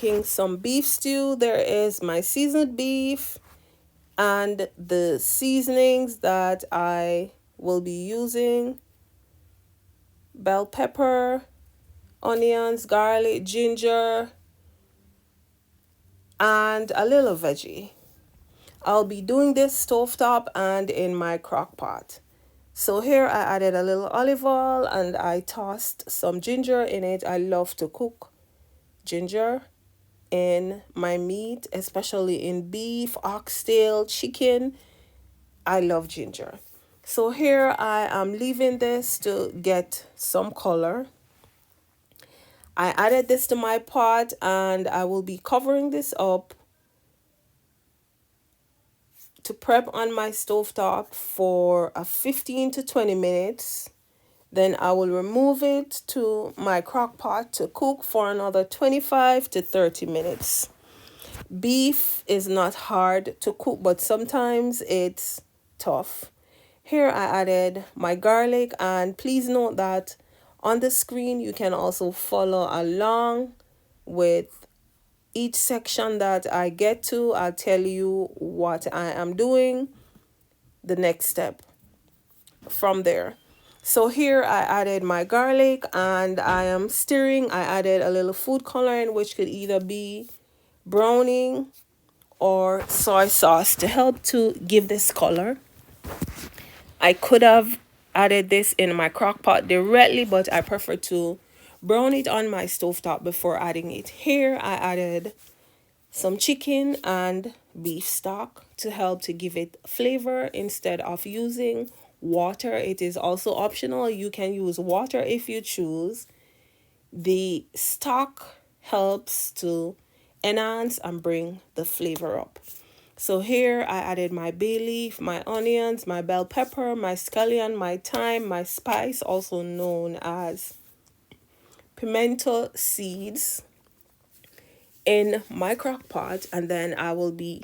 making some beef stew. There is my seasoned beef and the seasonings that I will be using: bell pepper, onions, garlic, ginger, and a little veggie. I'll be doing this stovetop and in my crock pot. So here I added a little olive oil and I tossed some ginger in it. I love to cook ginger in my meat, especially in beef, oxtail, chicken. I love ginger. So here I am leaving this to get some color. I added this to my pot and I will be covering this up to prep on my stovetop for a 15 to 20 minutes. Then I will remove it to my crock pot to cook for another 25 to 30 minutes. Beef is not hard to cook, but sometimes it's tough. Here I added my garlic, and please note that on the screen you can also follow along with each section that I get to. I'll tell you what I am doing, the next step from there. So here I added my garlic and I am stirring. I added a little food coloring, which could either be browning or soy sauce to help to give this color. I could have added this in my crock pot directly, but I prefer to brown it on my stovetop before adding it. Here I added some chicken and beef stock to help to give it flavor instead of using water. It is also optional. You can use water if you choose. The stock helps to enhance and bring the flavor up. So here I added my bay leaf, my onions, my bell pepper, my scallion, my thyme, my spice, also known as pimento seeds, in my crock pot, and then I will be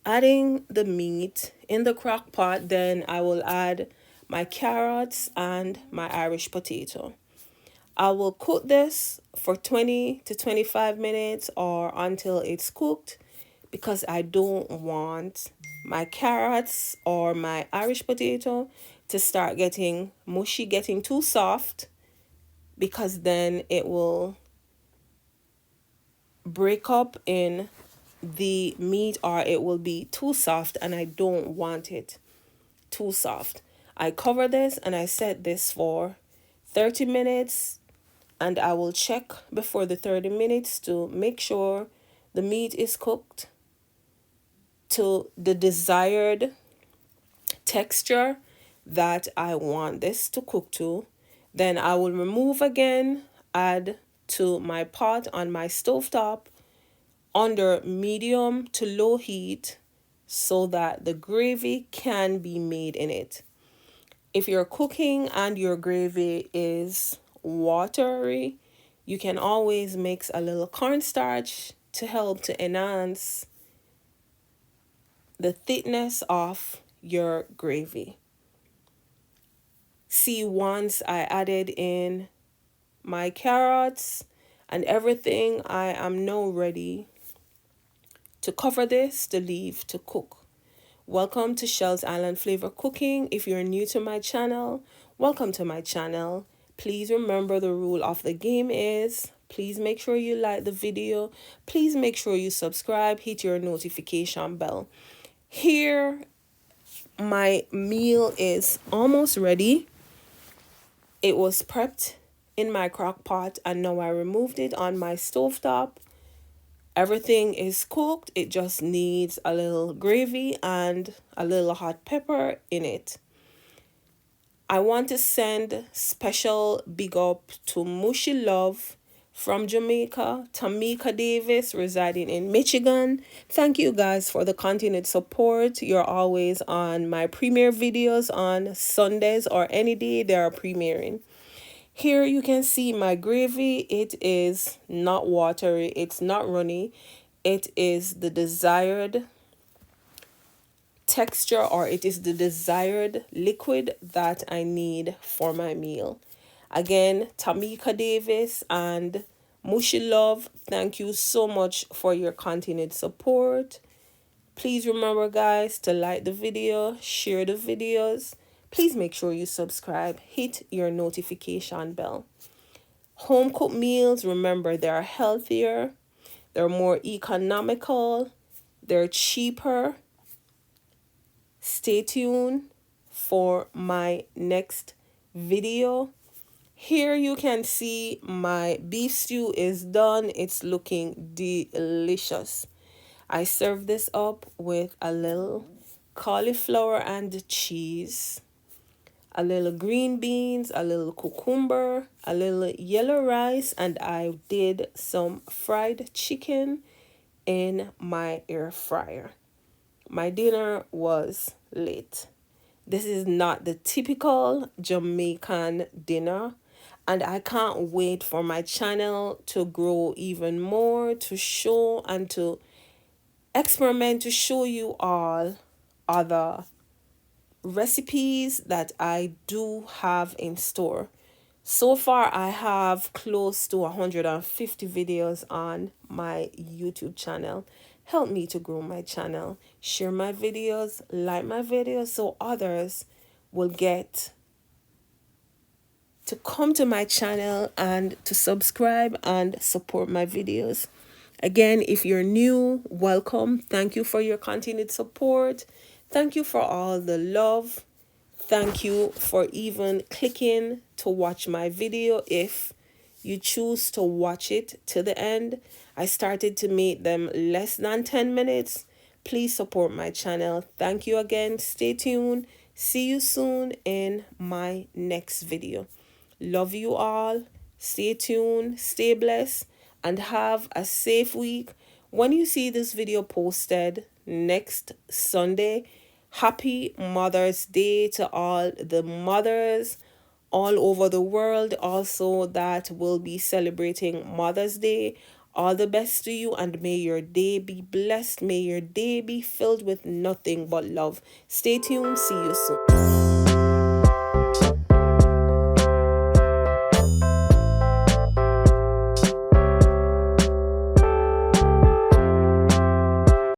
adding the meat in the crock pot. Then I will add my carrots and my Irish potato. I will cook this for 20 to 25 minutes or until it's cooked, because I don't want my carrots or my Irish potato to start getting mushy, getting too soft, because then it will break up in the meat or it will be too soft, and I don't want it too soft. I cover this and I set this for 30 minutes, and I will check before the 30 minutes to make sure the meat is cooked to the desired texture that I want this to cook to. Then I will remove again, add to my pot on my stovetop under medium to low heat so that the gravy can be made in it. If you're cooking and your gravy is watery, you can always mix a little cornstarch to help to enhance the thickness of your gravy. See, once I added in my carrots and everything, I am now ready to cover this to leave to cook. Welcome to Shell's Island Flavor Cooking. If you're new to my channel, welcome to my channel. Please remember the rule of the game is, please make sure you like the video. Please make sure you subscribe, hit your notification bell. Here, my meal is almost ready. It was prepped in my crock pot and now I removed it on my stovetop. Everything is cooked. It just needs a little gravy and a little hot pepper in it. I want to send special big up to Mushy Love from Jamaica, Tamika Davis residing in Michigan. Thank you guys for the continued support. You're always on my premiere videos on Sundays or any day they are premiering. Here you can see my gravy. It is not watery, it's not runny. It is the desired texture, or it is the desired liquid that I need for my meal. Again, Tamika Davis and Mushy love, thank you so much for your continued support. Please remember, guys, to like the video, share the videos. Please make sure you subscribe, hit your notification bell. Home cooked meals, remember, they are healthier, they're more economical, they're cheaper. Stay tuned for my next video. Here you can see my beef stew is done. It's looking delicious. I serve this up with a little cauliflower and cheese, a little green beans, a little cucumber, a little yellow rice, and I did some fried chicken in my air fryer. My dinner was lit. This is not the typical Jamaican dinner, and I can't wait for my channel to grow even more, to show and to experiment, to show you all other recipes that I do have in store. So far, I have close to 150 videos on my YouTube channel. Help me to grow my channel. Share my videos, like my videos so others will get to come to my channel and to subscribe and support my videos. Again, if you're new, welcome. Thank you for your continued support. Thank you for all the love. Thank you for even clicking to watch my video if you choose to watch it to the end. I started to make them less than 10 minutes. Please support my channel. Thank you again. Stay tuned. See you soon in my next video. Love you all. Stay tuned. Stay blessed and have a safe week. When you see this video posted next Sunday, happy Mother's Day to all the mothers all over the world also that will be celebrating Mother's Day. All the best to you, and may your day be blessed. May your day be filled with nothing but love. Stay tuned. See you soon.